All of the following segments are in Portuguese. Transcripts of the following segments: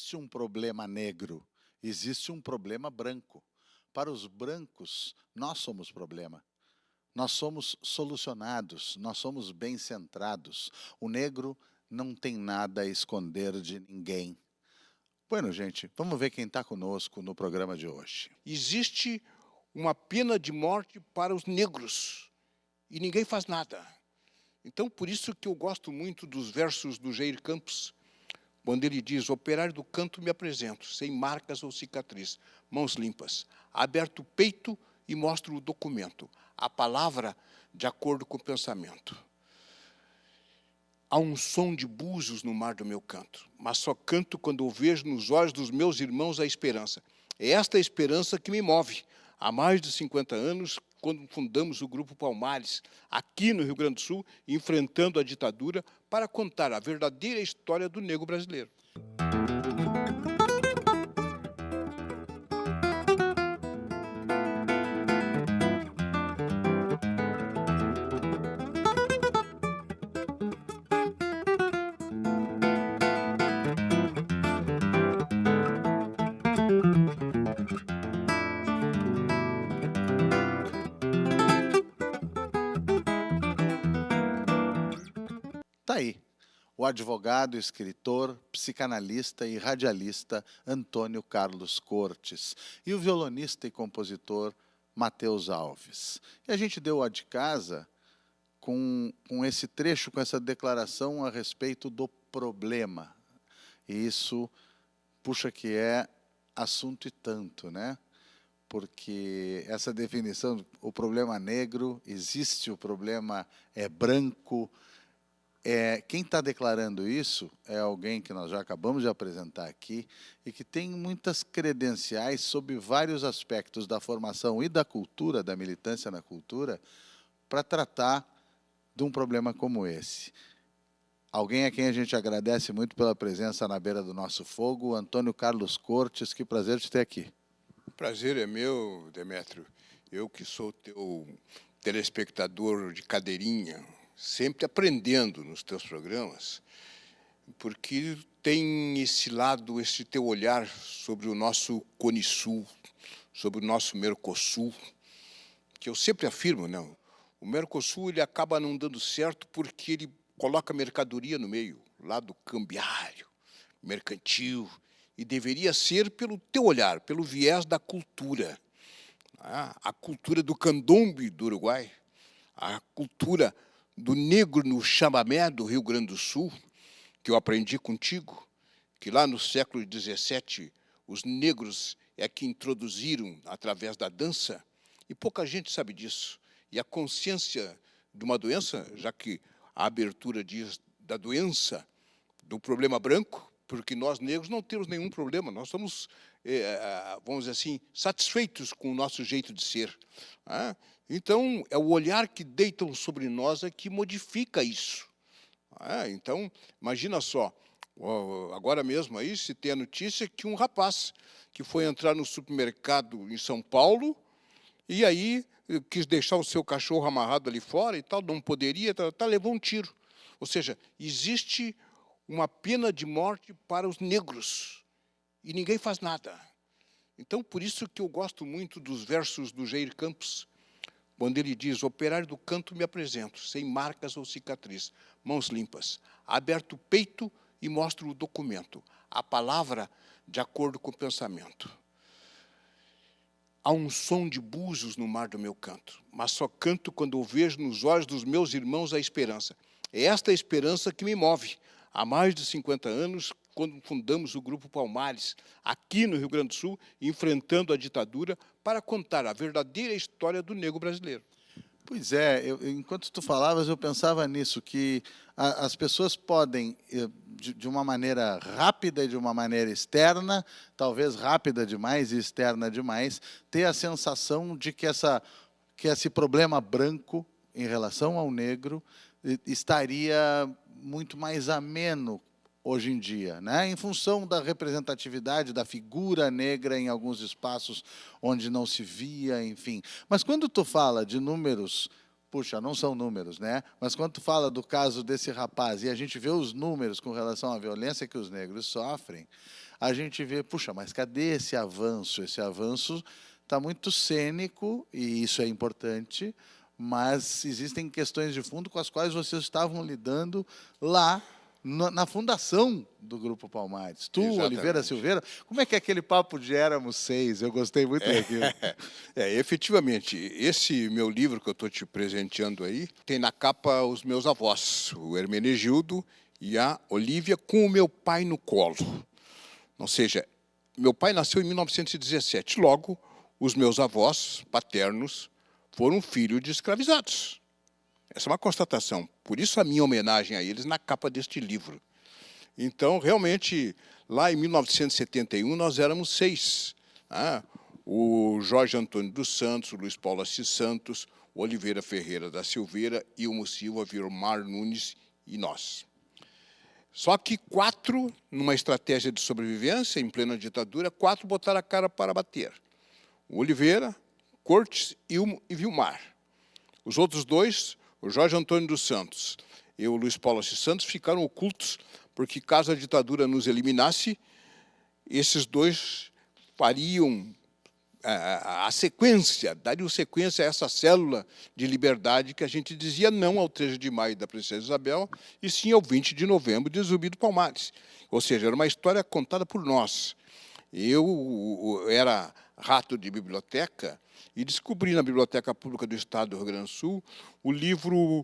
existe um problema negro, existe um problema branco. Para os brancos, nós somos problema. Nós somos solucionados, nós somos bem centrados. O negro não tem nada a esconder de ninguém. Bueno, gente, vamos ver quem está conosco no programa de hoje. Existe uma pena de morte para os negros e ninguém faz nada. Então, por isso que eu gosto muito dos versos do Jair Campos, quando ele diz: operário do canto me apresento, sem marcas ou cicatriz, mãos limpas, aberto o peito e mostro o documento, a palavra de acordo com o pensamento. Há um som de búzios no mar do meu canto, mas só canto quando eu vejo nos olhos dos meus irmãos a esperança. É esta esperança que me move. Há mais de 50 anos, quando fundamos o Grupo Palmares, aqui no Rio Grande do Sul, enfrentando a ditadura, para contar a verdadeira história do negro brasileiro. Tá aí, o advogado, escritor, psicanalista e radialista Antônio Carlos Cortes e o violonista e compositor Mateus Alves. E a gente deu a de casa com esse trecho, com essa declaração a respeito do problema. E isso, puxa que é assunto e tanto, né? Porque essa definição, o problema negro, existe o problema branco. Quem está declarando isso é alguém que nós já acabamos de apresentar aqui e que tem muitas credenciais sobre vários aspectos da formação e da cultura, da militância na cultura, para tratar de um problema como esse. Alguém a quem a gente agradece muito pela presença na beira do nosso fogo, Antônio Carlos Cortes, que prazer te ter aqui. O prazer é meu, Demétrio. Eu que sou teu telespectador de cadeirinha, sempre aprendendo nos teus programas, porque tem esse lado, esse teu olhar sobre o nosso Cone Sul, sobre o nosso Mercosul, que eu sempre afirmo, não. O Mercosul ele acaba não dando certo porque ele coloca mercadoria no meio, lado cambiário, mercantil, e deveria ser pelo teu olhar, pelo viés da cultura. A cultura do candombe do Uruguai, a cultura do negro no chamamé do Rio Grande do Sul, que eu aprendi contigo, que lá no século XVII os negros é que introduziram através da dança, e pouca gente sabe disso. E a consciência de uma doença, já que a abertura diz da doença, do problema branco, porque nós negros não temos nenhum problema, nós somos, vamos dizer assim, satisfeitos com o nosso jeito de ser. Então, é o olhar que deitam sobre nós é que modifica isso. Então, imagina só, agora mesmo aí se tem a notícia que um rapaz que foi entrar no supermercado em São Paulo e aí quis deixar o seu cachorro amarrado ali fora e tal, não poderia, levou um tiro. Ou seja, existe uma pena de morte para os negros e ninguém faz nada. Então, por isso que eu gosto muito dos versos do Jair Campos, quando ele diz: operário do canto me apresento, sem marcas ou cicatriz, mãos limpas, aberto o peito e mostro o documento, a palavra de acordo com o pensamento. Há um som de búzios no mar do meu canto, mas só canto quando eu vejo nos olhos dos meus irmãos a esperança. É esta esperança que me move. Há mais de 50 anos, quando fundamos o Grupo Palmares, aqui no Rio Grande do Sul, enfrentando a ditadura, para contar a verdadeira história do negro brasileiro. Pois é, enquanto tu falavas, eu pensava nisso, que as pessoas podem, de uma maneira rápida e de uma maneira externa, talvez rápida demais e externa demais, ter a sensação de que esse problema branco em relação ao negro estaria muito mais ameno hoje em dia, né? Em função da representatividade da figura negra em alguns espaços onde não se via, enfim. Mas quando tu fala de números, puxa, não são números, né? Mas quando tu fala do caso desse rapaz e a gente vê os números com relação à violência que os negros sofrem, a gente vê, puxa, mas cadê esse avanço? Esse avanço está muito cênico, e isso é importante, mas existem questões de fundo com as quais vocês estavam lidando lá na fundação do Grupo Palmares. Tu, Oliveira Exatamente. Silveira, como é que é aquele papo de éramos 6? Eu gostei muito daquilo. Efetivamente, esse meu livro que eu estou te presenteando aí, tem na capa os meus avós, o Hermenegildo e a Olívia, com o meu pai no colo. Ou seja, meu pai nasceu em 1917, logo, os meus avós paternos foram filhos de escravizados. Essa é uma constatação. Por isso a minha homenagem a eles na capa deste livro. Então, realmente, lá em 1971, nós éramos 6. O Jorge Antônio dos Santos, o Luiz Paulo Assis Santos, o Oliveira Ferreira da Silveira, Ilmo Silva, Vilmar Nunes e nós. Só que 4, numa estratégia de sobrevivência, em plena ditadura, 4 botaram a cara para bater. O Oliveira, Cortes, Ilmo e Vilmar. Os outros 2, o Jorge Antônio dos Santos e o Luiz Paulo Assis Santos, ficaram ocultos, porque caso a ditadura nos eliminasse, esses 2 fariam a sequência, dariam sequência a essa célula de liberdade que a gente dizia não ao 13 de maio da Princesa Isabel, e sim ao 20 de novembro de Zumbi do Palmares. Ou seja, era uma história contada por nós. Eu era rato de biblioteca e descobri na Biblioteca Pública do Estado do Rio Grande do Sul o livro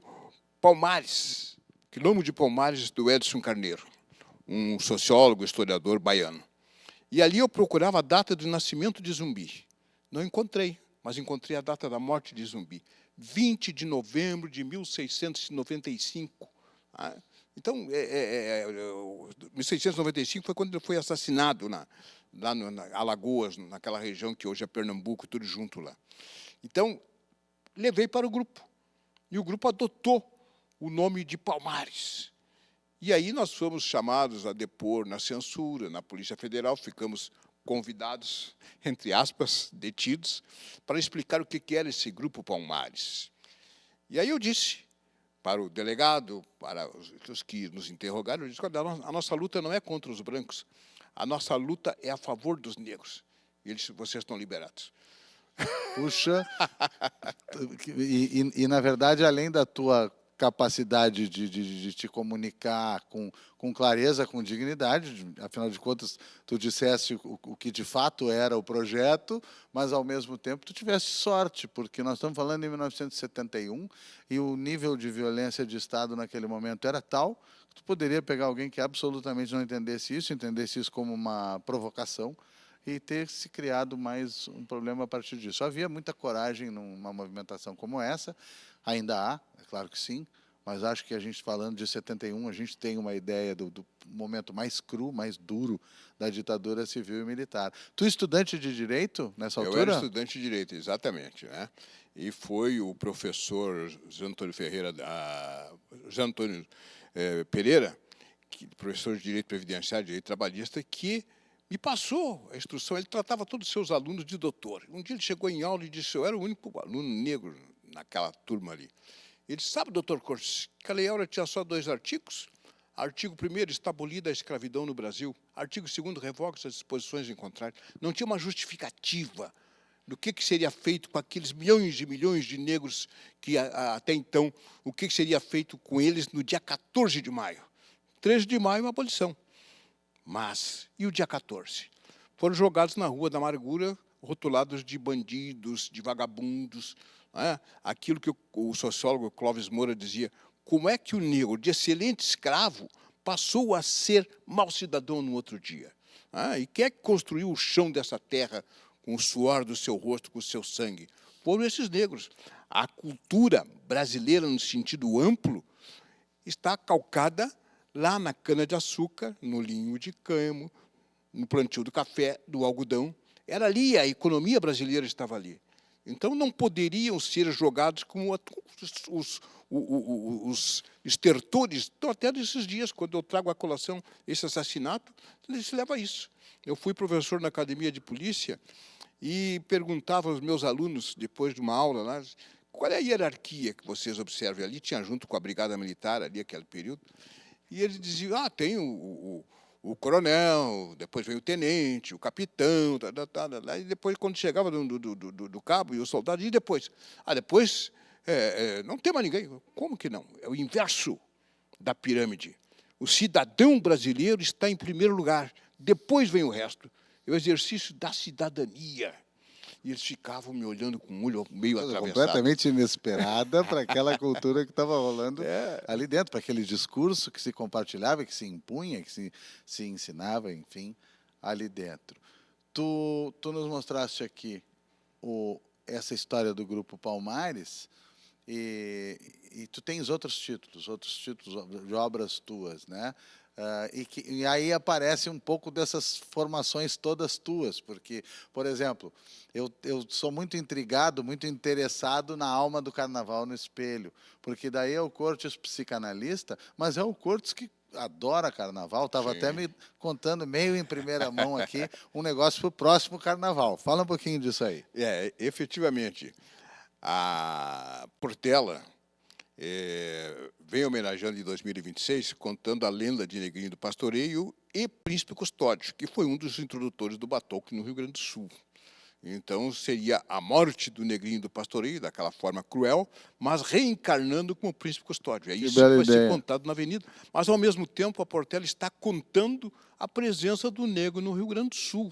Palmares, Quilombo de Palmares, do Edson Carneiro, um sociólogo, historiador baiano. E ali eu procurava a data do nascimento de Zumbi. Não encontrei, mas encontrei a data da morte de Zumbi. 20 de novembro de 1695. Então, 1695 foi quando ele foi assassinado lá na Alagoas, naquela região que hoje é Pernambuco, tudo junto lá. Então, levei para o grupo. E o grupo adotou o nome de Palmares. E aí nós fomos chamados a depor na censura, na Polícia Federal, ficamos convidados, entre aspas, detidos, para explicar o que era esse Grupo Palmares. E aí eu disse para o delegado, para os que nos interrogaram, eu disse, a nossa luta não é contra os brancos, a nossa luta é a favor dos negros. E ele disse, vocês estão liberados. Puxa, na verdade, além da tua capacidade de te comunicar com clareza, com dignidade, afinal de contas, tu disseste o que de fato era o projeto, mas, ao mesmo tempo, tu tiveste sorte, porque nós estamos falando em 1971 e o nível de violência de Estado naquele momento era tal que tu poderia pegar alguém que absolutamente não entendesse isso como uma provocação, e ter se criado mais um problema a partir disso. Havia muita coragem numa movimentação como essa, ainda há, é claro que sim, mas acho que a gente, falando de 71, a gente tem uma ideia do momento mais cru, mais duro da ditadura civil e militar. Tu, estudante de Direito, nessa altura? Eu era estudante de Direito, exatamente, né? E foi o professor José Antônio Pereira, professor de Direito Previdenciário, Direito Trabalhista, que me passou a instrução. Ele tratava todos os seus alunos de doutor. Um dia ele chegou em aula e disse, eu era o único aluno negro naquela turma ali. Ele disse, sabe, doutor Cortes, que a Lei Áurea tinha só 2 artigos? Artigo 1º, está abolida a escravidão no Brasil. Artigo 2º, revoga-se as disposições em contrário. Não tinha uma justificativa do que seria feito com aqueles milhões de negros que, até então, o que seria feito com eles no dia 14 de maio. 13 de maio, abolição. Mas, e o dia 14? Foram jogados na Rua da Amargura, rotulados de bandidos, de vagabundos. Né? Aquilo que o sociólogo Clóvis Moura dizia, como é que o negro, de excelente escravo, passou a ser mau cidadão no outro dia? E quem é que construiu o chão dessa terra com o suor do seu rosto, com o seu sangue? Foram esses negros. A cultura brasileira, no sentido amplo, está calcada lá na cana-de-açúcar, no linho de cânhamo, no plantio do café, do algodão. Era ali, a economia brasileira estava ali. Então, não poderiam ser jogados como os estertores. Então, até nesses dias, quando eu trago à colação esse assassinato, ele se leva a isso. Eu fui professor na academia de polícia e perguntava aos meus alunos, depois de uma aula lá, qual é a hierarquia que vocês observam ali? Tinha junto com a Brigada Militar ali, aquele período. E eles diziam, tem o o coronel, depois veio o tenente, o capitão, e depois, quando chegava do cabo e o soldado, e depois? Depois não tem mais ninguém. Como que não? É o inverso da pirâmide. O cidadão brasileiro está em primeiro lugar, depois vem o resto. É o exercício da cidadania. E eles ficavam me olhando com o olho meio atravessado. Completamente inesperada para aquela cultura que estava rolando ali dentro, para aquele discurso que se compartilhava, que se impunha, que se ensinava, enfim, ali dentro. Tu nos mostraste aqui essa história do Grupo Palmares e tu tens outros títulos de obras tuas, né? E aí aparece um pouco dessas formações todas tuas, porque, por exemplo, eu sou muito intrigado, muito interessado na alma do carnaval no espelho, porque daí é o Cortes psicanalista, mas é o Cortes que adora carnaval, estava até me contando meio em primeira mão aqui um negócio para o próximo carnaval. Fala um pouquinho disso aí. Efetivamente, a Portela vem homenageando em 2026, contando a lenda de Negrinho do Pastoreio e Príncipe Custódio, que foi um dos introdutores do batuque no Rio Grande do Sul. Então, seria a morte do Negrinho do Pastoreio, daquela forma cruel, mas reencarnando como Príncipe Custódio. É isso que vai ser contado na Avenida. Mas, ao mesmo tempo, a Portela está contando a presença do negro no Rio Grande do Sul.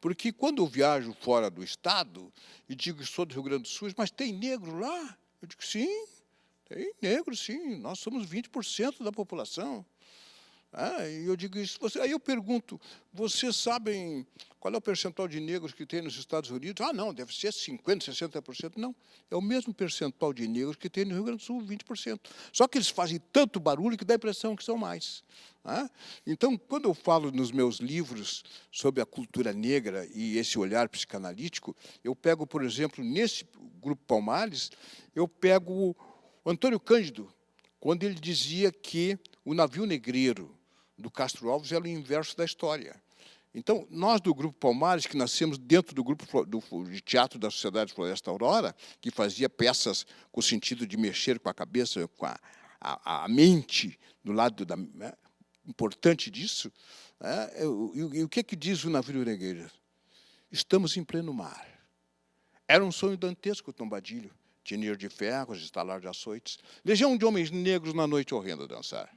Porque, quando eu viajo fora do estado e digo que sou do Rio Grande do Sul, mas tem negro lá? Eu digo, sim, tem negro, sim. Nós somos 20% da população. E eu digo isso. Aí eu pergunto, vocês sabem qual é o percentual de negros que tem nos Estados Unidos? Não, deve ser 50%, 60%. Não, é o mesmo percentual de negros que tem no Rio Grande do Sul, 20%. Só que eles fazem tanto barulho que dá a impressão que são mais. Então, quando eu falo nos meus livros sobre a cultura negra e esse olhar psicanalítico, eu pego, por exemplo, nesse Grupo Palmares, eu pego o Antônio Cândido, quando ele dizia que o navio negreiro do Castro Alves era o inverso da história. Então, nós do Grupo Palmares, que nascemos dentro do grupo de teatro da Sociedade Floresta Aurora, que fazia peças com o sentido de mexer com a cabeça, com a mente, do lado importante disso, e o que diz o navio negreiro? Estamos em pleno mar. Era um sonho dantesco o tombadilho, tinir de ferros, estalar de açoites, legião de homens negros na noite horrenda a dançar.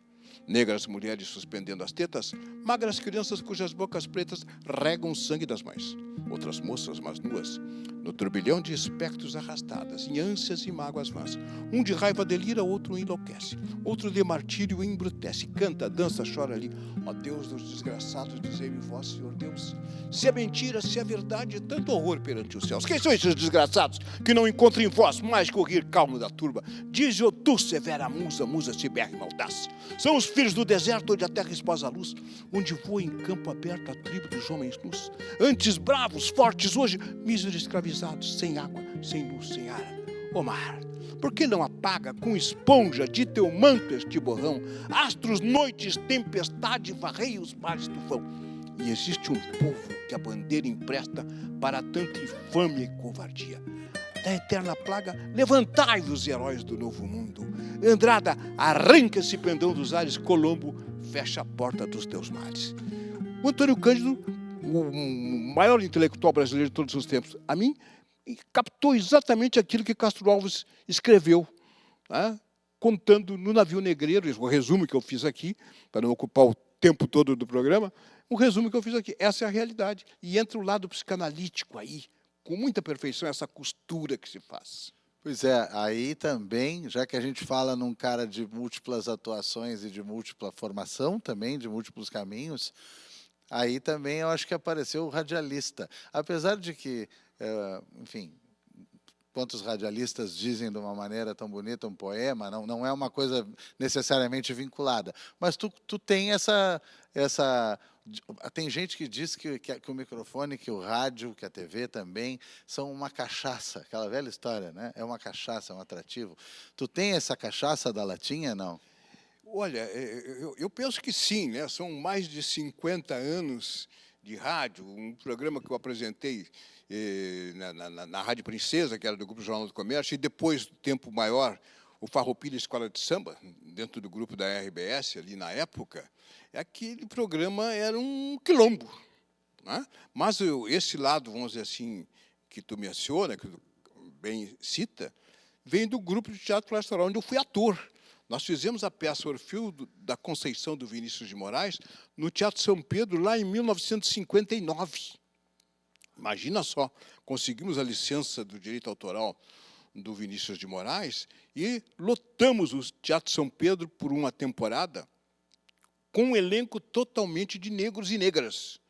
Negras mulheres suspendendo as tetas, magras crianças cujas bocas pretas regam o sangue das mães. Outras moças, mas nuas, no turbilhão de espectros arrastadas, em ânsias e mágoas vãs. Um de raiva delira, outro enlouquece. Outro de martírio embrutece. Canta, dança, chora ali. Ó Deus dos desgraçados, dizei-me vós, Senhor Deus, se é mentira, se é verdade, tanto horror perante os céus. Quem são esses desgraçados que não encontram em vós mais que o rir calmo da turba? Diz o tu, severa musa, musa cibérrima audaz. São os filhos do deserto onde a terra esposa a luz, onde voa em campo aberto a tribo dos homens nus. Antes bravos, fortes, hoje míseros escravizados, sem água, sem luz, sem ar. Ó mar, por que não apaga com esponja de teu manto este borrão? Astros, noites, tempestade, varrei os mares tufão. E existe um povo que a bandeira empresta para tanta infâmia e covardia. Da eterna plaga, levantai-vos, heróis do novo mundo. Andrada, arranca esse pendão dos ares, Colombo, fecha a porta dos teus mares. O Antônio Cândido, o maior intelectual brasileiro de todos os tempos, a mim, captou exatamente aquilo que Castro Alves escreveu, contando no navio negreiro, o resumo que eu fiz aqui, para não ocupar o tempo todo do programa, o resumo que eu fiz aqui. Essa é a realidade. E entra o lado psicanalítico aí, com muita perfeição, essa costura que se faz. Pois é, aí também, já que a gente fala num cara de múltiplas atuações e de múltipla formação também, de múltiplos caminhos, aí também eu acho que apareceu o radialista. Apesar de que, enfim, quantos radialistas dizem de uma maneira tão bonita um poema, não é uma coisa necessariamente vinculada, mas tu tem essa tem gente que diz que o microfone, que o rádio, que a TV também são uma cachaça, aquela velha história, né? É uma cachaça, é um atrativo. Tu tem essa cachaça da latinha, não? Olha, eu penso que sim, né? São mais de 50 anos de rádio, um programa que eu apresentei na Rádio Princesa, que era do Grupo Jornal do Comércio, e depois, tempo maior, o Farroupilha Escola de Samba, dentro do grupo da RBS, ali na época, aquele programa era um quilombo, né? Mas esse lado, vamos dizer assim, que tu menciona, que tu bem cita, vem do grupo de teatro pastoral, onde eu fui ator. Nós fizemos a peça Orfeu da Conceição do Vinícius de Moraes no Teatro São Pedro, lá em 1959. Imagina só, conseguimos a licença do direito autoral do Vinícius de Moraes e lotamos o Teatro São Pedro por uma temporada com um elenco totalmente de negros e negras.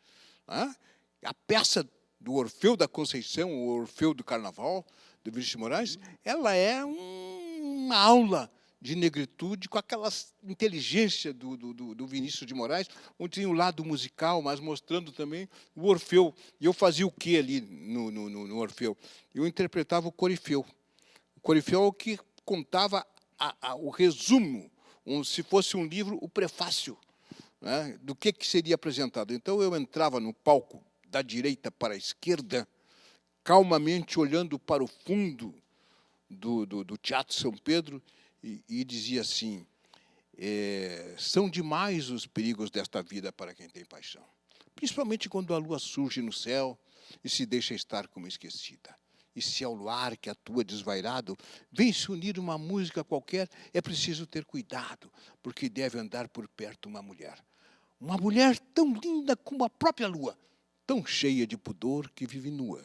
A peça do Orfeu da Conceição, o Orfeu do Carnaval, do Vinícius de Moraes, ela é uma aula de negritude, com aquela inteligência do Vinícius de Moraes, onde tem o lado musical, mas mostrando também o Orfeu. E eu fazia o quê ali no Orfeu? Eu interpretava o Corifeu. O Corifeu é o que contava o resumo, se fosse um livro, o prefácio, né, do que seria apresentado. Então, eu entrava no palco da direita para a esquerda, calmamente olhando para o fundo do Teatro São Pedro, e dizia assim, são demais os perigos desta vida para quem tem paixão, principalmente quando a lua surge no céu e se deixa estar como esquecida. E se ao luar que atua desvairado vem se unir uma música qualquer, é preciso ter cuidado, porque deve andar por perto uma mulher tão linda como a própria lua, tão cheia de pudor que vive nua.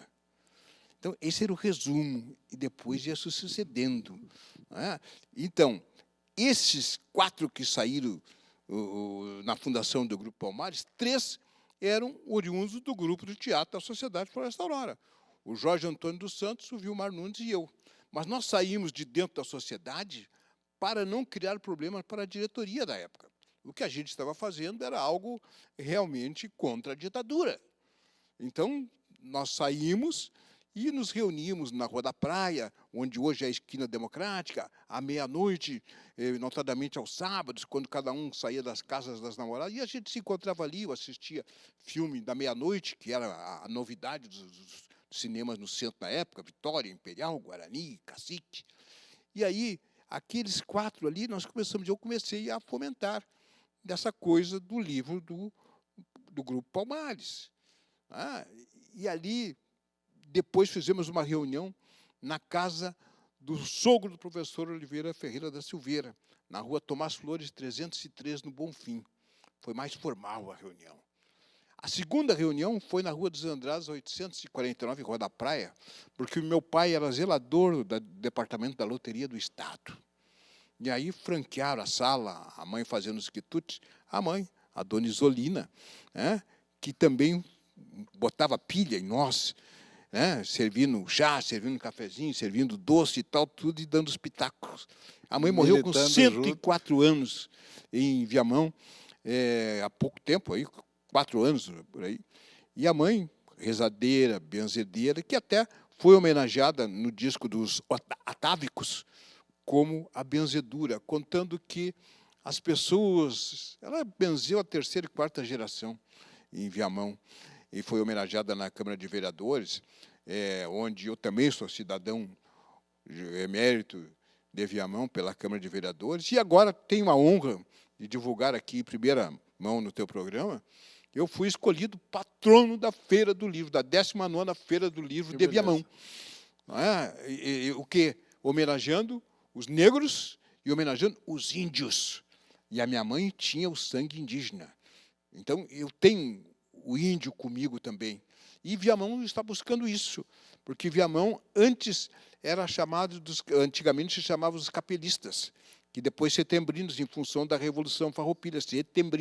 Então, esse era o resumo, e depois ia se sucedendo. Né? Então, esses 4 que saíram na fundação do Grupo Palmares, 3 eram oriundos do grupo de teatro da Sociedade Floresta Aurora. O Jorge Antônio dos Santos, o Vilmar Nunes e eu. Mas nós saímos de dentro da sociedade para não criar problemas para a diretoria da época. O que a gente estava fazendo era algo realmente contra a ditadura. Então, nós saímos e nos reuníamos na Rua da Praia, onde hoje é a Esquina Democrática, à meia-noite, notadamente aos sábados, quando cada um saía das casas das namoradas, e a gente se encontrava ali, eu assistia filme da meia-noite, que era a novidade dos cinemas no centro da época, Vitória, Imperial, Guarani, Cacique. E aí, aqueles 4 ali, eu comecei a fomentar dessa coisa do livro do Grupo Palmares. E ali, depois fizemos uma reunião na casa do sogro do professor Oliveira Ferreira da Silveira, na rua Tomás Flores, 303, no Bonfim. Foi mais formal a reunião. A segunda reunião foi na Rua dos Andrades, 849, Rua da Praia, porque o meu pai era zelador do Departamento da Loteria do Estado. E aí franquearam a sala, a mãe fazendo os quitutes, a mãe, a dona Isolina, né, que também botava pilha em nós, né, servindo chá, servindo cafezinho, servindo doce e tal, tudo, e dando os pitacos. A mãe morreu com 104 anos em Viamão, há pouco tempo, aí, 4 anos por aí. E a mãe, rezadeira, benzedeira, que até foi homenageada no disco dos Atávicos como a benzedura, contando que as pessoas... Ela benzeu a 3ª e 4ª geração em Viamão, e foi homenageada na Câmara de Vereadores, onde eu também sou cidadão emérito de Viamão pela Câmara de Vereadores, e agora tenho a honra de divulgar aqui em primeira mão no teu programa, eu fui escolhido patrono da Feira do Livro, da 19ª Feira do Livro de Viamão. O quê? Homenageando os negros e homenageando os índios. E a minha mãe tinha o sangue indígena. Então, eu tenho o índio comigo também. E Viamão está buscando isso, porque Viamão antes era chamado, antigamente se chamava os capelistas, que depois setembrinos, em função da Revolução Farroupilha, setembro,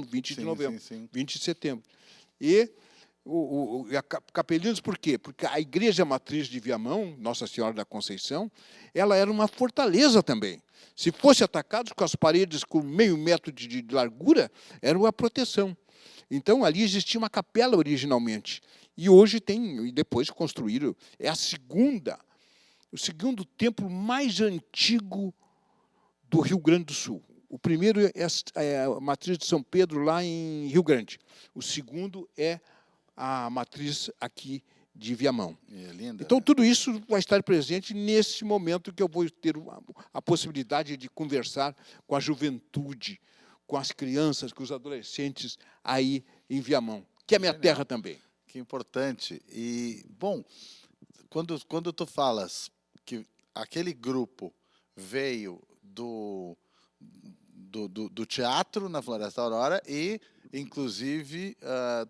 20 de novembro, 20 de setembro. E capelinos por quê? Porque a igreja matriz de Viamão, Nossa Senhora da Conceição, ela era uma fortaleza também. Se fosse atacado com as paredes com meio metro de largura, era uma proteção. Então, ali existia uma capela originalmente. E hoje tem, e depois construíram, é o segundo templo mais antigo do Rio Grande do Sul. O primeiro é a matriz de São Pedro, lá em Rio Grande. O segundo é a matriz aqui de Viamão. É linda, então, né? tudo isso vai estar presente nesse momento que eu vou ter a possibilidade de conversar com a juventude, com as crianças, com os adolescentes aí em Viamão, que é a minha Genial. terra também. Que importante. E, bom, quando tu falas que aquele grupo veio do teatro na Floresta Aurora e, inclusive,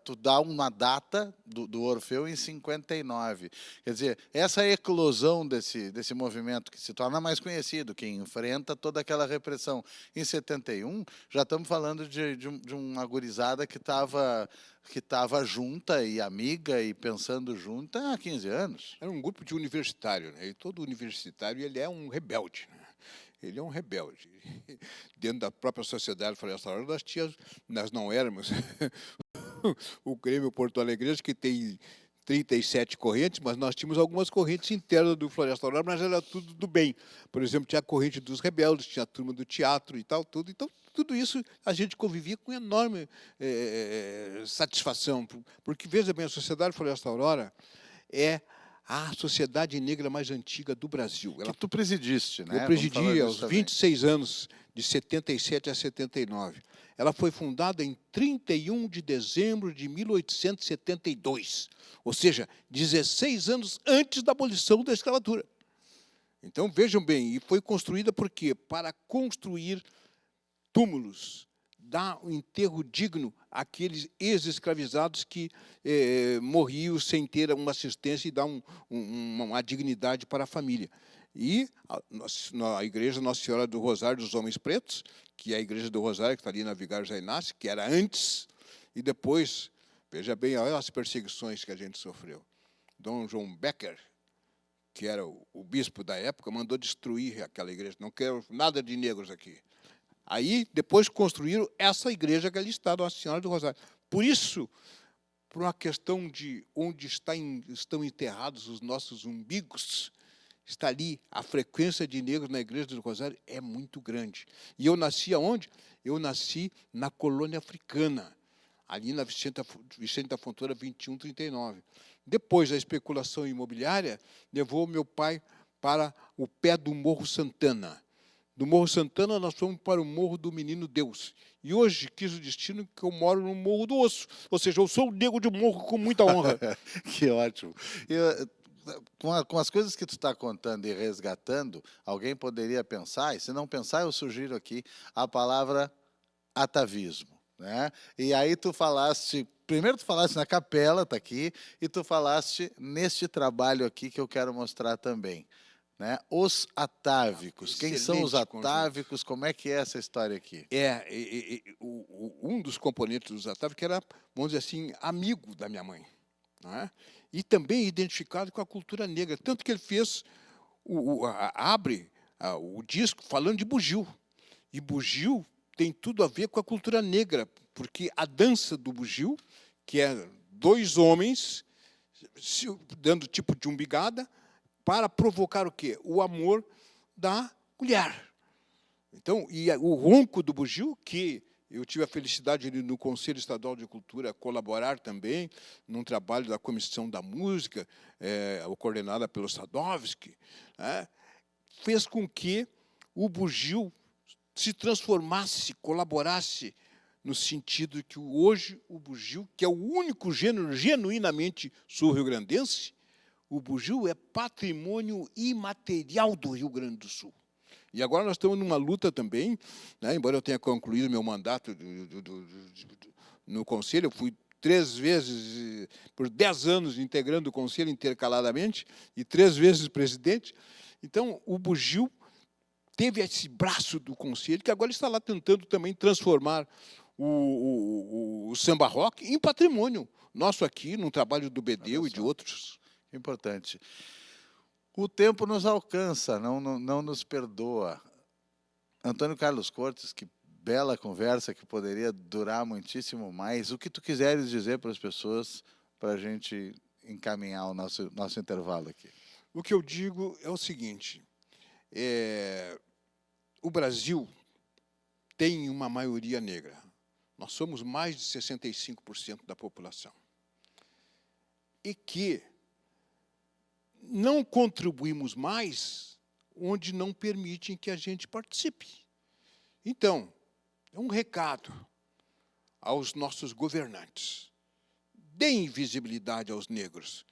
tu dá uma data do Orfeu em 59. Quer dizer, essa eclosão desse movimento que se torna mais conhecido, que enfrenta toda aquela repressão em 71, já estamos falando de uma gurizada que estava junta e amiga e pensando junta há 15 anos. Era um grupo de universitário, né? E todo universitário ele é um rebelde, né? Ele é um rebelde. Dentro da própria sociedade Floresta Aurora, nós não éramos o Grêmio Porto Alegre, que tem 37 correntes, mas nós tínhamos algumas correntes internas do Floresta Aurora, mas era tudo do bem. Por exemplo, tinha a corrente dos rebeldes, tinha a turma do teatro e tal, tudo. Então, tudo isso a gente convivia com enorme satisfação, porque, veja bem, a sociedade Floresta Aurora é a sociedade negra mais antiga do Brasil. Que tu presidiste, né? Eu Vamos falar presidi disso aos também. 26 anos, de 77 a 79. Ela foi fundada em 31 de dezembro de 1872, ou seja, 16 anos antes da abolição da escravatura. Então, vejam bem, e foi construída por quê? Para construir túmulos, dar um enterro digno àqueles ex-escravizados que morriam sem ter uma assistência e dar uma dignidade para a família. E a igreja Nossa Senhora do Rosário dos Homens Pretos, que é a igreja do Rosário, que está ali na Vigário José Inácio, que era antes, e depois, veja bem, olha as perseguições que a gente sofreu. Dom João Becker, que era o bispo da época, mandou destruir aquela igreja. Não quero nada de negros aqui. Aí, depois construíram essa igreja que ali está, Nossa Senhora do Rosário. Por isso, por uma questão de onde estão enterrados os nossos umbigos, está ali, a frequência de negros na igreja do Rosário é muito grande. E eu nasci aonde? Eu nasci na colônia africana, ali na Vicente da Fontoura 2139. Depois, a especulação imobiliária levou meu pai para o pé do Morro Santana. Do Morro Santana, nós fomos para o Morro do Menino Deus. E hoje quis o destino que eu moro no Morro do Osso. Ou seja, eu sou o nego de morro com muita honra. Que ótimo. Com as coisas que tu está contando e resgatando, alguém poderia pensar, e se não pensar, eu sugiro aqui a palavra atavismo, né? E aí tu falaste, primeiro tu falaste na capela, tá aqui, e tu falaste neste trabalho aqui que eu quero mostrar também, né? Os atávicos. Quem são os Excelente atávicos? Como é que é essa história aqui? Um dos componentes dos atávicos era, vamos dizer assim, amigo da minha mãe, não é? E também identificado com a cultura negra. Tanto que ele fez, abre o disco falando de bugio. E bugio tem tudo a ver com a cultura negra, porque a dança do bugio, que é dois homens dando tipo de umbigada, para provocar o quê? O amor da mulher. Então, e o ronco do bugio, que eu tive a felicidade de, no Conselho Estadual de Cultura, colaborar também num trabalho da Comissão da Música, coordenada pelo Sadovski, fez com que o bugio se transformasse, colaborasse, no sentido de que hoje o bugio, que é o único gênero genuinamente sul-riograndense, o bugio é patrimônio imaterial do Rio Grande do Sul. E agora nós estamos numa luta também, né, embora eu tenha concluído meu mandato no Conselho, eu fui 3 vezes, por 10 anos, integrando o Conselho intercaladamente, e 3 vezes presidente. Então, o bugio teve esse braço do Conselho, que agora está lá tentando também transformar o samba rock em patrimônio nosso aqui, num trabalho do Bedeu e de outros. Importante. O tempo nos alcança, não nos perdoa. Antônio Carlos Cortes, que bela conversa que poderia durar muitíssimo mais. O que tu quiseres dizer para as pessoas, para a gente encaminhar o nosso intervalo aqui? O que eu digo é o seguinte, o Brasil tem uma maioria negra. Nós somos mais de 65% da população. E que não contribuímos mais onde não permitem que a gente participe. Então, é um recado aos nossos governantes. Deem visibilidade aos negros.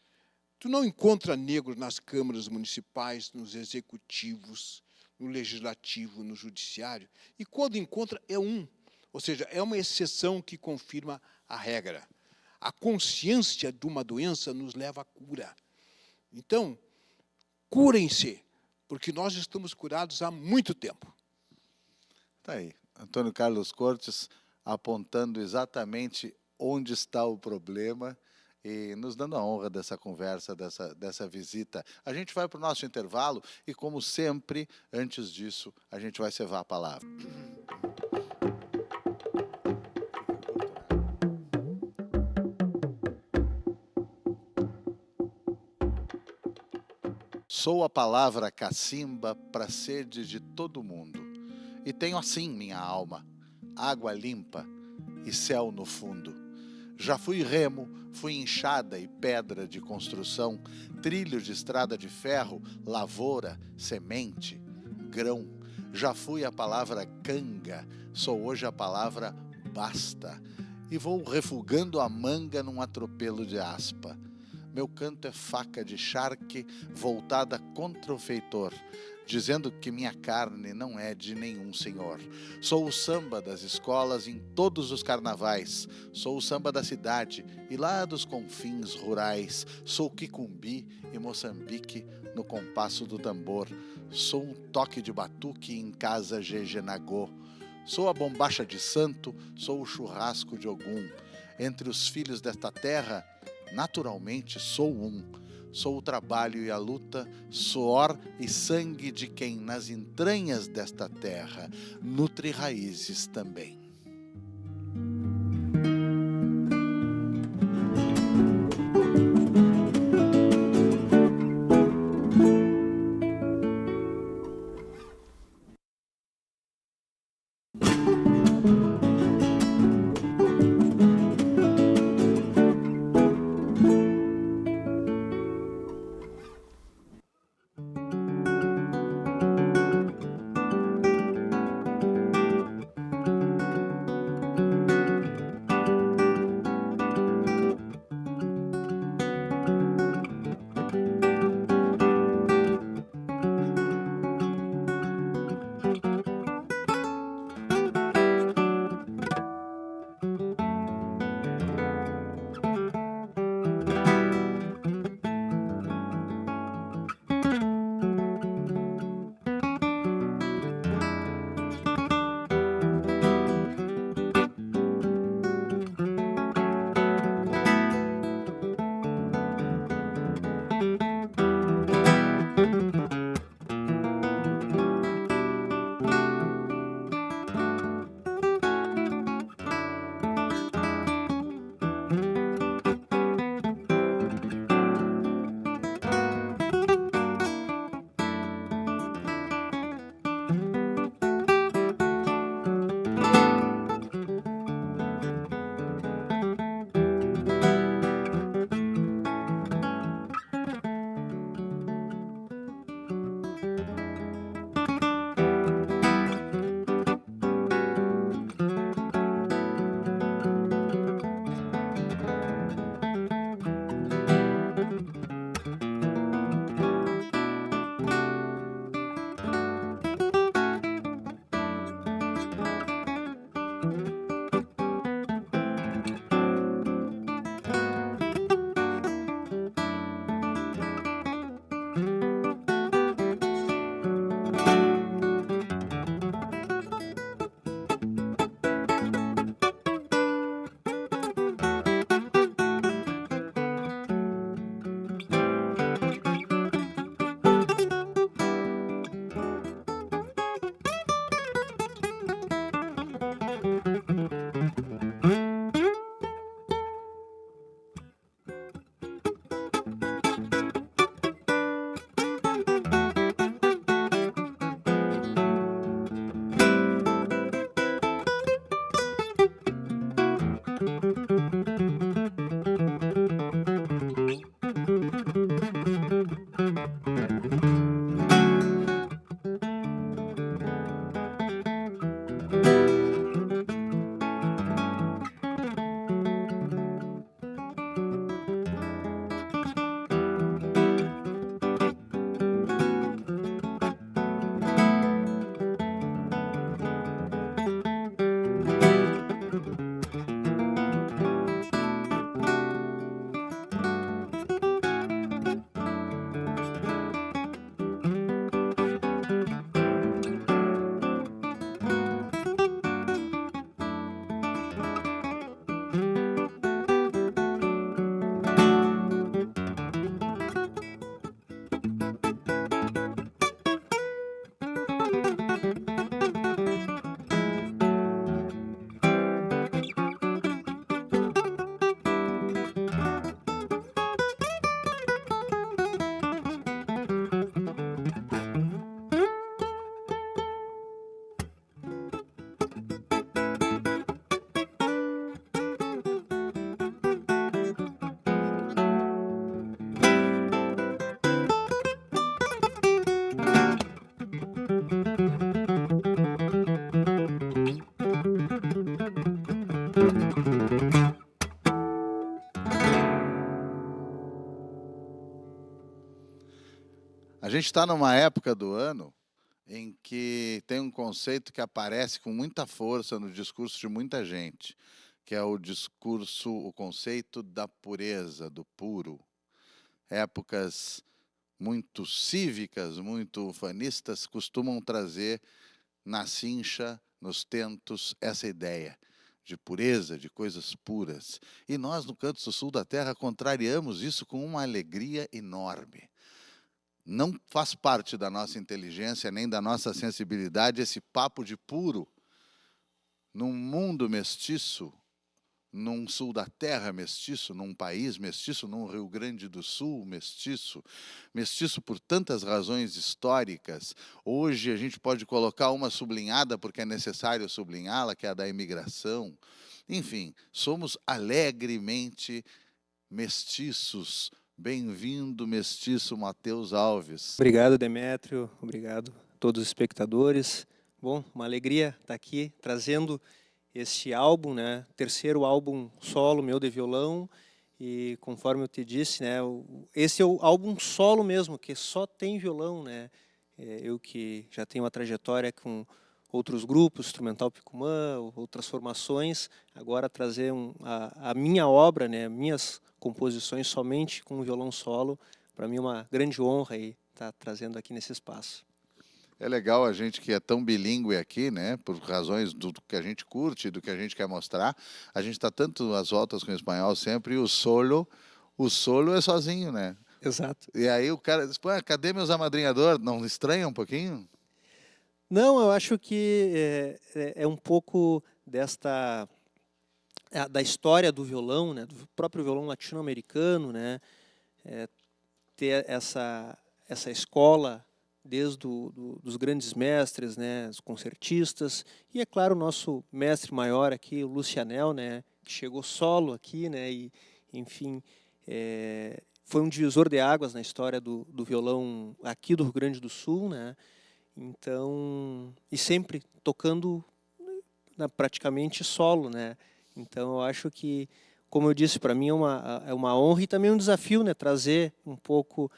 Tu não encontra negros nas câmaras municipais, nos executivos, no legislativo, no judiciário. E quando encontra, é um. Ou seja, é uma exceção que confirma a regra. A consciência de uma doença nos leva à cura. Então, curem-se, porque nós estamos curados há muito tempo. Tá aí, Antônio Carlos Cortes apontando exatamente onde está o problema e nos dando a honra dessa conversa, dessa visita. A gente vai para o nosso intervalo e, como sempre, antes disso, a gente vai cevar a palavra. Sou a palavra cacimba para a sede de todo mundo, e tenho assim minha alma, água limpa e céu no fundo. Já fui remo, fui enxada e pedra de construção, trilho de estrada de ferro, lavoura, semente, grão. Já fui a palavra canga, sou hoje a palavra basta, e vou refugando a manga num atropelo de aspa. Meu canto é faca de charque voltada contra o feitor, dizendo que minha carne não é de nenhum senhor. Sou o samba das escolas em todos os carnavais, sou o samba da cidade e lá dos confins rurais, sou Quicumbi e Moçambique no compasso do tambor, sou um toque de batuque em casa Jejenagô, sou a bombacha de santo, sou o churrasco de Ogum. Entre os filhos desta terra, naturalmente sou um. Sou o trabalho e a luta, suor e sangue de quem nas entranhas desta terra nutre raízes também. A gente está numa época do ano em que tem um conceito que aparece com muita força no discurso de muita gente, que é o conceito da pureza, do puro. Épocas muito cívicas, muito ufanistas, costumam trazer na cincha, nos tentos, essa ideia de pureza, de coisas puras. E nós, no Canto Sul da Terra, contrariamos isso com uma alegria enorme. Não faz parte da nossa inteligência nem da nossa sensibilidade esse papo de puro. Num mundo mestiço, num sul da terra mestiço, num país mestiço, num Rio Grande do Sul mestiço, mestiço por tantas razões históricas. Hoje a gente pode colocar uma sublinhada porque é necessário sublinhá-la, que é a da imigração. Enfim, somos alegremente mestiços. Bem-vindo, mestiço Matheus Alves. Obrigado, Demétrio. Obrigado a todos os espectadores. Bom, uma alegria estar aqui trazendo este álbum, né? Terceiro álbum solo meu de violão. E conforme eu te disse, né? Esse é o álbum solo mesmo, que só tem violão, né? Eu que já tenho uma trajetória com outros grupos, Instrumental Picumã, outras formações, agora trazer a minha obra, né? Minhas composições somente com violão solo, para mim é uma grande honra estar trazendo aqui nesse espaço. É legal a gente que é tão bilíngue aqui, né? Por razões do que a gente curte, do que a gente quer mostrar. A gente está tanto às voltas com o espanhol sempre, e o solo é sozinho, né? Exato. E aí o cara diz, pô, cadê meus amadrinhadores? Não estranha um pouquinho? Não, eu acho que é um pouco da história do violão, né? Do próprio violão latino-americano, né? Ter essa escola desde dos grandes mestres, né, os concertistas, e é claro o nosso mestre maior aqui, o Lucianel, né, que chegou solo aqui, né, e enfim, foi um divisor de águas na história do violão aqui do Rio Grande do Sul, né, então, e sempre tocando praticamente solo, né, então eu acho que, como eu disse, para mim é uma honra e também um desafio, né, trazer um pouco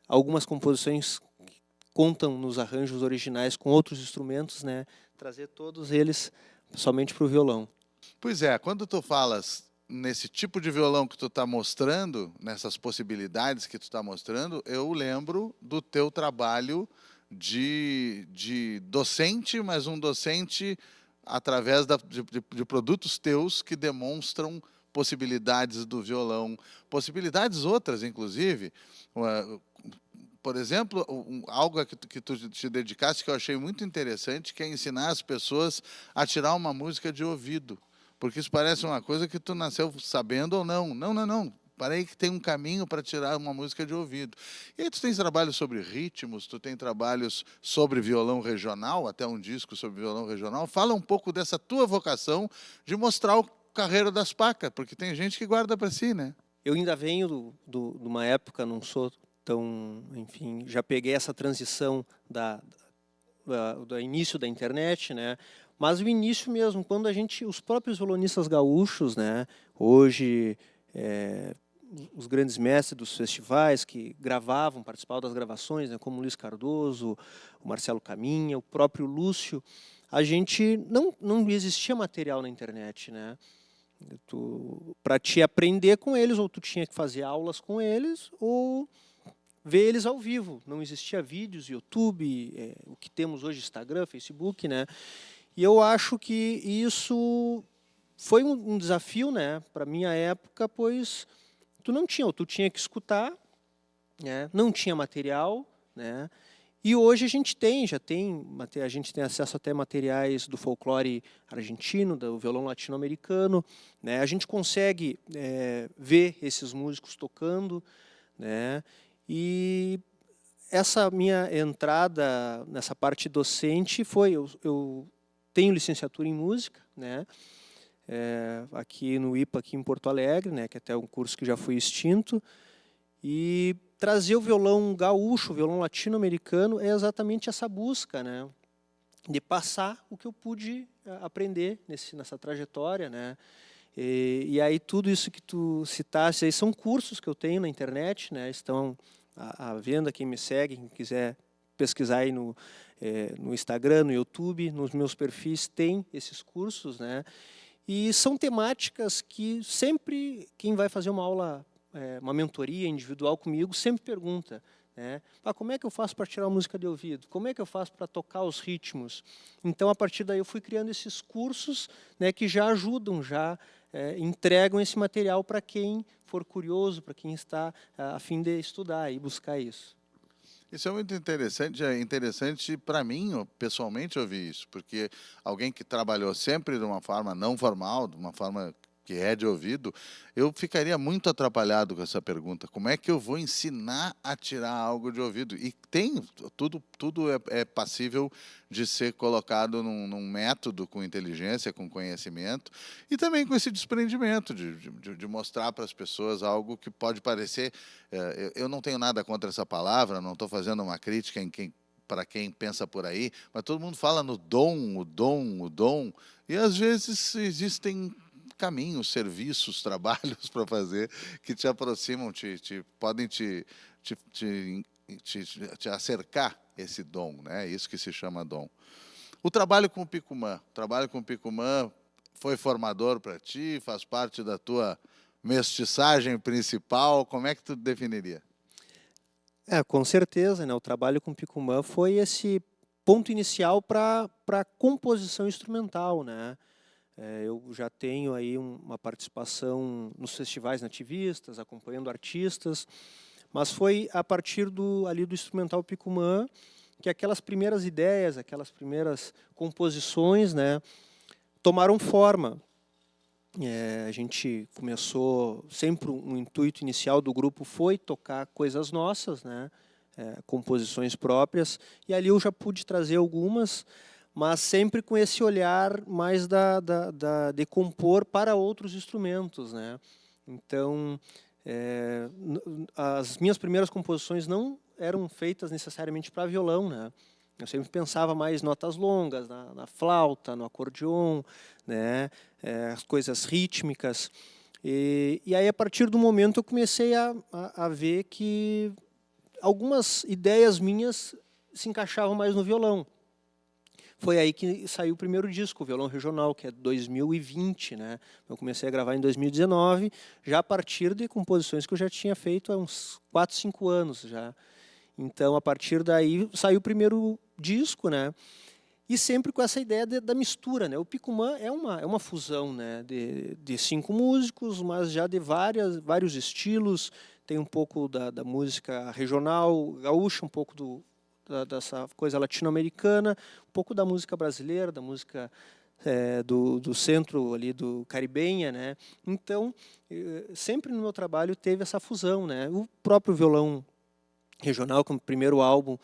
algumas composições que contam nos arranjos originais com outros instrumentos, né, trazer todos eles somente para o violão. Pois é, quando tu falas nesse tipo de violão que tu está mostrando, nessas possibilidades que tu está mostrando, eu lembro do teu trabalho de docente, mas um docente através de produtos teus que demonstram possibilidades do violão, possibilidades outras, inclusive. Por exemplo, algo que tu te dedicaste que eu achei muito interessante, que é ensinar as pessoas a tirar uma música de ouvido. Porque isso parece uma coisa que tu nasceu sabendo ou não. Não. Parei que tem um caminho para tirar uma música de ouvido. E aí tu tens trabalhos sobre ritmos, tu tem trabalhos sobre violão regional, até um disco sobre violão regional. Fala um pouco dessa tua vocação de mostrar o carreiro das pacas, porque tem gente que guarda para si, né? Eu ainda venho de uma época, não sou tão, enfim, já peguei essa transição do início da internet, né? Mas o início mesmo, quando os próprios violonistas gaúchos, né? Hoje, os grandes mestres dos festivais que gravavam, participavam das gravações, né? Como o Luiz Cardoso, o Marcelo Caminha, o próprio Lúcio, a gente não existia material na internet, né? Para te aprender com eles, ou tu tinha que fazer aulas com eles, ou ver eles ao vivo. Não existia vídeos, YouTube, o que temos hoje, Instagram, Facebook, né? E eu acho que isso foi um desafio, né, para minha época, pois tu tinha que escutar, né? Não tinha material, né? E hoje a gente a gente tem acesso até materiais do folclore argentino, do violão latino-americano, né? A gente consegue ver esses músicos tocando, né? E essa minha entrada nessa parte docente foi, eu tenho licenciatura em música, né? Aqui no IPA, aqui em Porto Alegre, né? Que até é um curso que já foi extinto, e trazer o violão gaúcho, o violão latino-americano, é exatamente essa busca, né, de passar o que eu pude aprender nessa trajetória, né. E aí tudo isso que tu citaste aí são cursos que eu tenho na internet, né, estão à venda, quem me segue, quem quiser pesquisar aí no Instagram, no YouTube, nos meus perfis, tem esses cursos, né? E são temáticas que sempre quem vai fazer uma aula, uma mentoria individual comigo, sempre pergunta, né? Como é que eu faço para tirar a música de ouvido? Como é que eu faço para tocar os ritmos? Então, a partir daí, eu fui criando esses cursos, né, que já ajudam, já entregam esse material para quem for curioso, para quem está a fim de estudar e buscar isso. Isso é muito interessante. É interessante para mim, pessoalmente, ouvir isso, porque alguém que trabalhou sempre de uma forma não formal, de uma forma que é de ouvido, eu ficaria muito atrapalhado com essa pergunta. Como é que eu vou ensinar a tirar algo de ouvido? E tem, tudo é passível de ser colocado num método com inteligência, com conhecimento, e também com esse desprendimento de mostrar para as pessoas algo que pode parecer... eu não tenho nada contra essa palavra, não estou fazendo uma crítica para quem pensa por aí, mas todo mundo fala no dom, o dom, o dom, e às vezes existem caminhos, serviços, trabalhos para fazer que te aproximam, podem te acercar esse dom, né? Isso que se chama dom. O trabalho com o Picumã foi formador para ti, faz parte da tua mestiçagem principal, como é que tu definiria? Com certeza, né? O trabalho com o Picumã foi esse ponto inicial para a composição instrumental, né? Eu já tenho aí uma participação nos festivais nativistas, acompanhando artistas, mas foi a partir ali do instrumental Picumã que aquelas primeiras ideias, aquelas primeiras composições, né, tomaram forma. A gente começou, sempre um intuito inicial do grupo foi tocar coisas nossas, né, composições próprias, e ali eu já pude trazer algumas, mas sempre com esse olhar mais de compor para outros instrumentos, né? Então, as minhas primeiras composições não eram feitas necessariamente para violão, né? Eu sempre pensava mais notas longas, na flauta, no acordeon, né? As coisas rítmicas. E aí, a partir do momento, eu comecei a ver que algumas ideias minhas se encaixavam mais no violão. Foi aí que saiu o primeiro disco, o Violão Regional, que é 2020, né? Eu comecei a gravar em 2019, já a partir de composições que eu já tinha feito há uns 4, 5 anos já. Então, a partir daí, saiu o primeiro disco, né? E sempre com essa ideia da mistura, né? O Picumã é uma fusão, né? De 5 músicos, mas já de vários estilos. Tem um pouco da música regional, gaúcha, um pouco dessa coisa latino-americana, um pouco da música brasileira, da música do centro ali do caribenha, né? Então, sempre no meu trabalho teve essa fusão, né? O próprio Violão Regional, como primeiro álbum,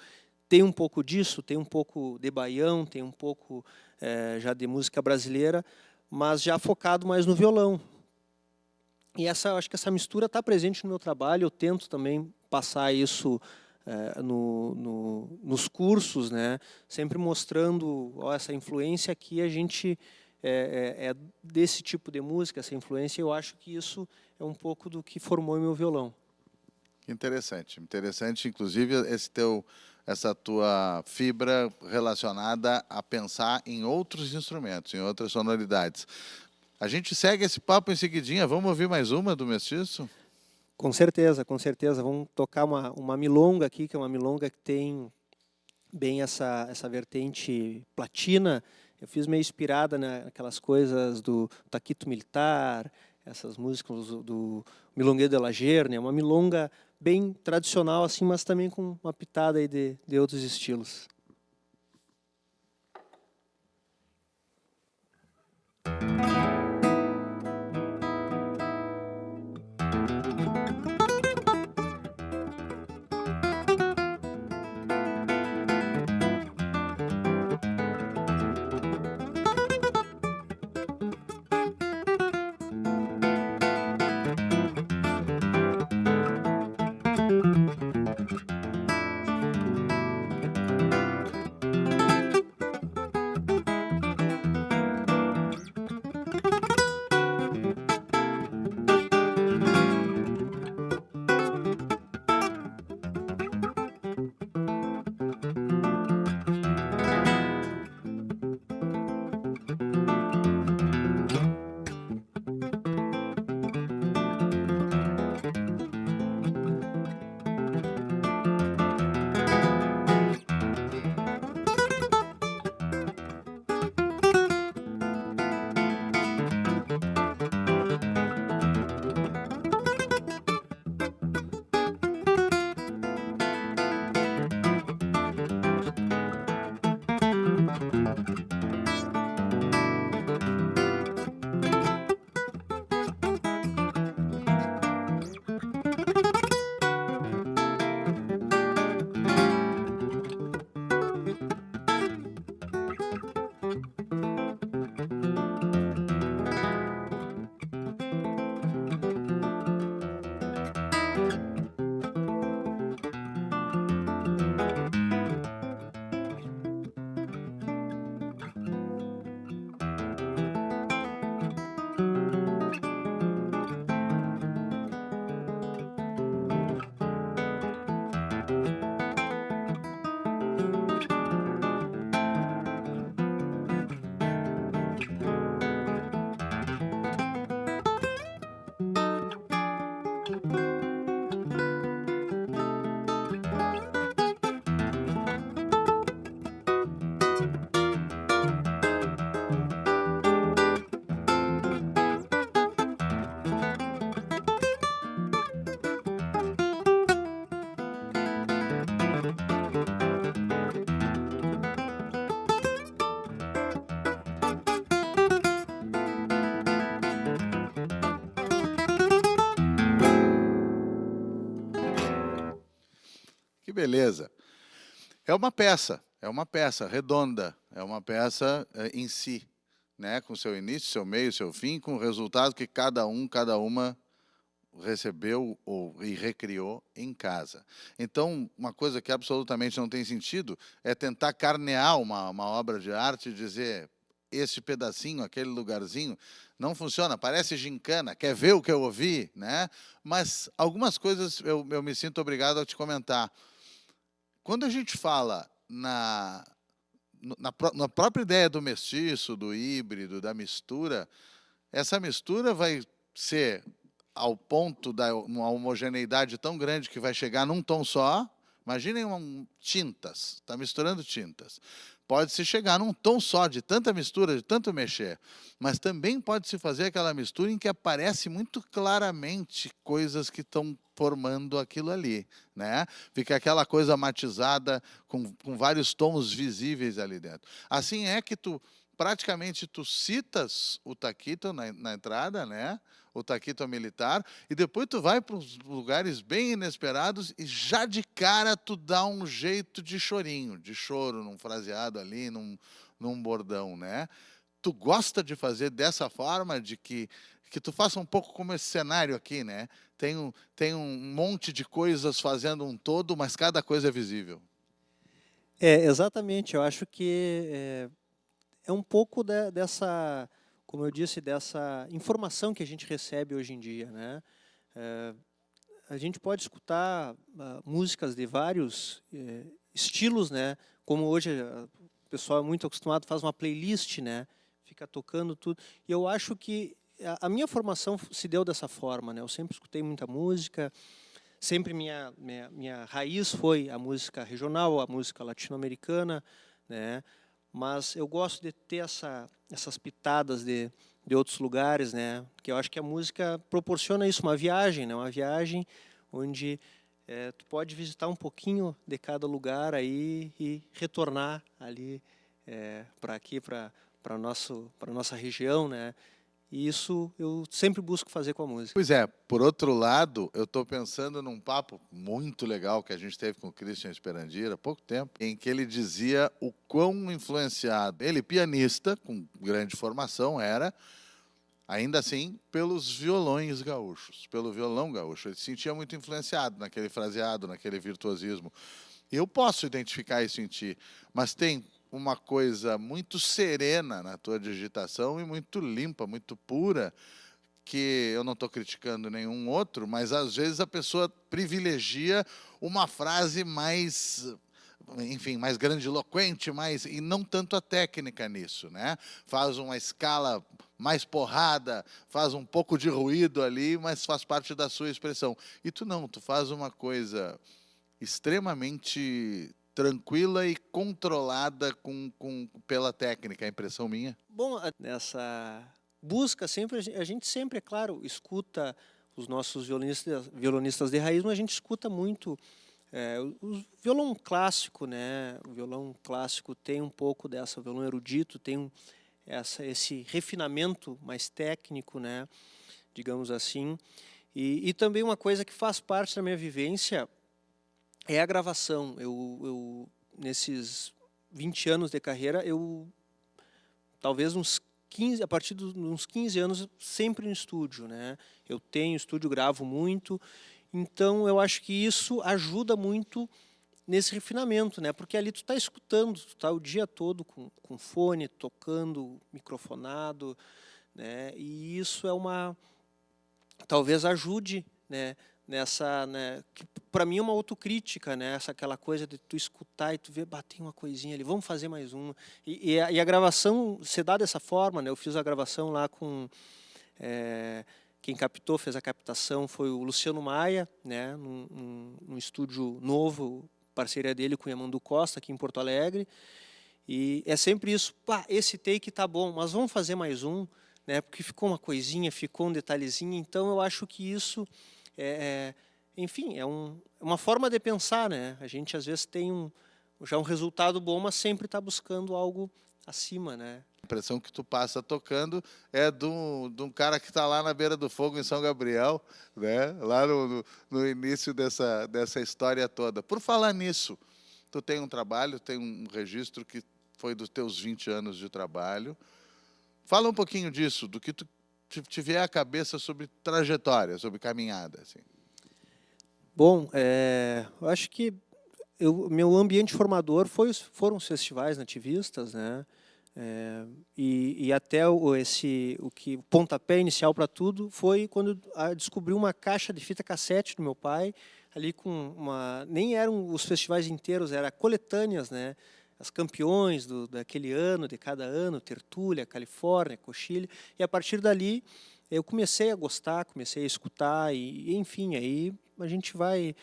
tem um pouco disso, tem um pouco de baião, tem um pouco já de música brasileira, mas já focado mais no violão. E acho que essa mistura está presente no meu trabalho. Eu tento também passar isso nos cursos, né? Sempre mostrando essa influência que a gente é desse tipo de música, essa influência. Eu acho que isso é um pouco do que formou o meu violão. Interessante, inclusive essa tua fibra relacionada a pensar em outros instrumentos, em outras sonoridades. A gente segue esse papo em seguidinha. Vamos ouvir mais uma do Mestiço? Com certeza, com certeza. Vamos tocar uma milonga aqui, que é uma milonga que tem bem essa vertente platina. Eu fiz meio inspirada naquelas coisas do Taquito Militar, essas músicas do Milongueiro de Lager, né? Uma milonga bem tradicional, assim, mas também com uma pitada aí de outros estilos. beleza. É uma peça redonda, é uma peça em si, né? Com seu início, seu meio, seu fim, com o resultado que cada uma recebeu e recriou em casa. Então, uma coisa que absolutamente não tem sentido é tentar carnear uma obra de arte e dizer esse pedacinho, aquele lugarzinho, não funciona, parece gincana, quer ver o que eu ouvi, né? Mas algumas coisas eu me sinto obrigado a te comentar. Quando a gente fala na própria ideia do mestiço, do híbrido, da mistura, essa mistura vai ser ao ponto da uma homogeneidade tão grande que vai chegar num tom só. Imaginem tintas, está misturando tintas. Pode-se chegar num tom só, de tanta mistura, de tanto mexer. Mas também pode-se fazer aquela mistura em que aparece muito claramente coisas que estão formando aquilo ali, né? Fica aquela coisa matizada com vários tons visíveis ali dentro. Assim é que praticamente tu citas o taquito na entrada, né? O taquito militar, e depois tu vai para uns lugares bem inesperados e já de cara tu dá um jeito de chorinho, de choro, num fraseado ali, num bordão, né? Tu gosta de fazer dessa forma, de que tu faça um pouco como esse cenário aqui, né? Tem um monte de coisas fazendo um todo, mas cada coisa é visível. Exatamente, eu acho que é um pouco dessa, como eu disse, dessa informação que a gente recebe hoje em dia, né? A gente pode escutar músicas de vários estilos, né? Como hoje o pessoal é muito acostumado, faz uma playlist, né? Fica tocando tudo. E eu acho que a minha formação se deu dessa forma, né? Eu sempre escutei muita música, sempre minha raiz foi a música regional, a música latino-americana, né? Mas eu gosto de ter essas pitadas de outros lugares, né? Que eu acho que a música proporciona isso, uma viagem, né? Uma viagem onde tu pode visitar um pouquinho de cada lugar aí e retornar ali para aqui, para nossa região, né? E isso eu sempre busco fazer com a música. Pois é, por outro lado, eu estou pensando num papo muito legal que a gente teve com o Christian Esperandir há pouco tempo, em que ele dizia o quão influenciado, ele pianista, com grande formação, era, ainda assim, pelos violões gaúchos, pelo violão gaúcho. Ele se sentia muito influenciado naquele fraseado, naquele virtuosismo. Eu posso identificar isso em ti, mas tem uma coisa muito serena na tua digitação e muito limpa, muito pura, que eu não estou criticando nenhum outro, mas às vezes a pessoa privilegia uma frase mais, enfim, mais grandiloquente, e não tanto a técnica nisso, né? Faz uma escala mais porrada, faz um pouco de ruído ali, mas faz parte da sua expressão. E tu não, tu faz uma coisa extremamente tranquila e controlada pela técnica, a impressão minha. Bom, nessa busca sempre a gente sempre, é claro, escuta os nossos violonistas de raiz, mas a gente escuta muito o violão clássico, né? O violão clássico tem um pouco dessa, o violão erudito tem esse refinamento mais técnico, né? Digamos assim. E também uma coisa que faz parte da minha vivência é a gravação. Eu nesses 20 anos de carreira, talvez a partir de uns 15 anos, sempre no estúdio, né? Eu tenho estúdio, gravo muito, então eu acho que isso ajuda muito nesse refinamento, né? Porque ali tu está escutando, tu está o dia todo com fone, tocando, microfonado, né? E isso talvez ajude, né? Nessa, né, que para mim é uma autocrítica, né, aquela coisa de tu escutar e tu ver, tem uma coisinha ali, vamos fazer mais uma. E a gravação se dá dessa forma, né? Eu fiz a gravação lá com quem fez a captação foi o Luciano Maia, né, num estúdio novo, parceria dele com o Yamandu Costa aqui em Porto Alegre. E é sempre isso, esse take tá bom, mas vamos fazer mais um, né? Porque ficou uma coisinha, ficou um detalhezinho. Então eu acho que isso enfim, é uma forma de pensar, né? A gente às vezes tem já um resultado bom, mas sempre está buscando algo acima, né? A impressão que tu passa tocando é de um cara que está lá na beira do fogo em São Gabriel, né? Lá no início dessa história toda. Por falar nisso, tu tem um trabalho, tem um registro que foi dos teus 20 anos de trabalho. Fala um pouquinho disso, do que tu te vier à cabeça sobre trajetória, sobre caminhada. Assim. Bom, eu acho que meu ambiente formador foram os festivais nativistas, né? E até o pontapé inicial para tudo foi quando eu descobri uma caixa de fita cassete do meu pai, ali com nem eram os festivais inteiros, eram coletâneas, né? As campeões daquele ano, de cada ano, Tertúlia, Califórnia, Cochilha, e a partir dali eu comecei a gostar, comecei a escutar, e enfim, aí a gente vai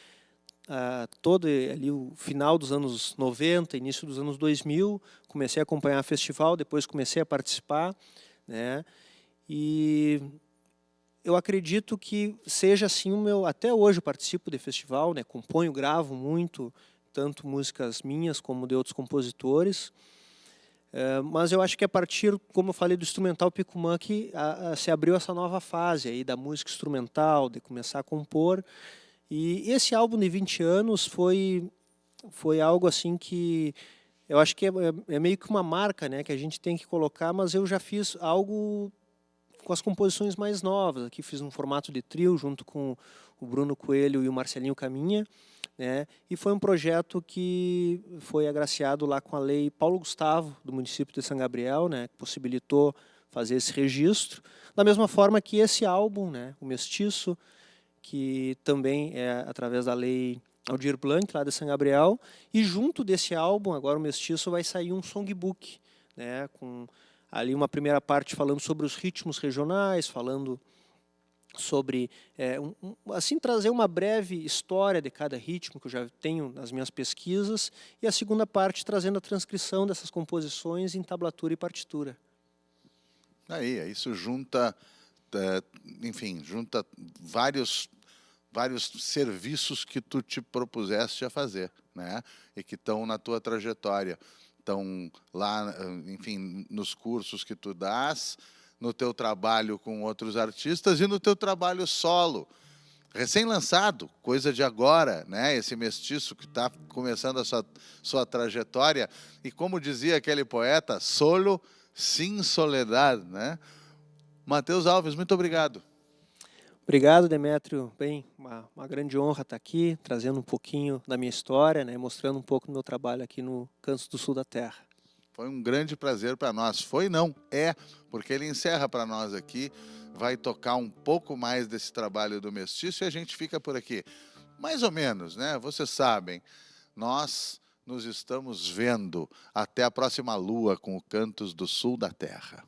todo ali o final dos anos 90, início dos anos 2000, comecei a acompanhar festival, depois comecei a participar, né? E eu acredito que seja assim até hoje eu participo de festival, né? Componho, gravo muito, tanto músicas minhas como de outros compositores. Mas eu acho que a partir, como eu falei, do instrumental Picumã, que se abriu essa nova fase aí da música instrumental, de começar a compor. E esse álbum de 20 anos foi algo assim que eu acho que é meio que uma marca, né, que a gente tem que colocar, mas eu já fiz algo com as composições mais novas. Aqui fiz um formato de trio junto com o Bruno Coelho e o Marcelinho Caminha, né? E foi um projeto que foi agraciado lá com a lei Paulo Gustavo, do município de São Gabriel, né, que possibilitou fazer esse registro. Da mesma forma que esse álbum, né, o Mestiço, que também é através da lei Aldir Blanc, lá de São Gabriel, e junto desse álbum, agora o Mestiço, vai sair um songbook, né, com ali uma primeira parte falando sobre os ritmos regionais, falando sobre, assim, trazer uma breve história de cada ritmo, que eu já tenho nas minhas pesquisas, e a segunda parte trazendo a transcrição dessas composições em tablatura e partitura. Aí, isso junta, enfim, junta vários serviços que tu te propuseste a fazer, né? E que estão na tua trajetória. Estão lá, enfim, nos cursos que tu dás, no teu trabalho com outros artistas e no teu trabalho solo. Recém-lançado, coisa de agora, né? Esse Mestiço que está começando a sua trajetória. E como dizia aquele poeta, solo sin soledad, né? Matheus Alves, muito obrigado. Obrigado, Demétrio. Bem, uma grande honra estar aqui, trazendo um pouquinho da minha história, né, mostrando um pouco do meu trabalho aqui no Canto do Sul da Terra. Foi um grande prazer para nós. Foi não, porque ele encerra para nós aqui, vai tocar um pouco mais desse trabalho do Mestiço e a gente fica por aqui. Mais ou menos, né? Vocês sabem, nós nos estamos vendo. Até a próxima lua com o Cantos do Sul da Terra.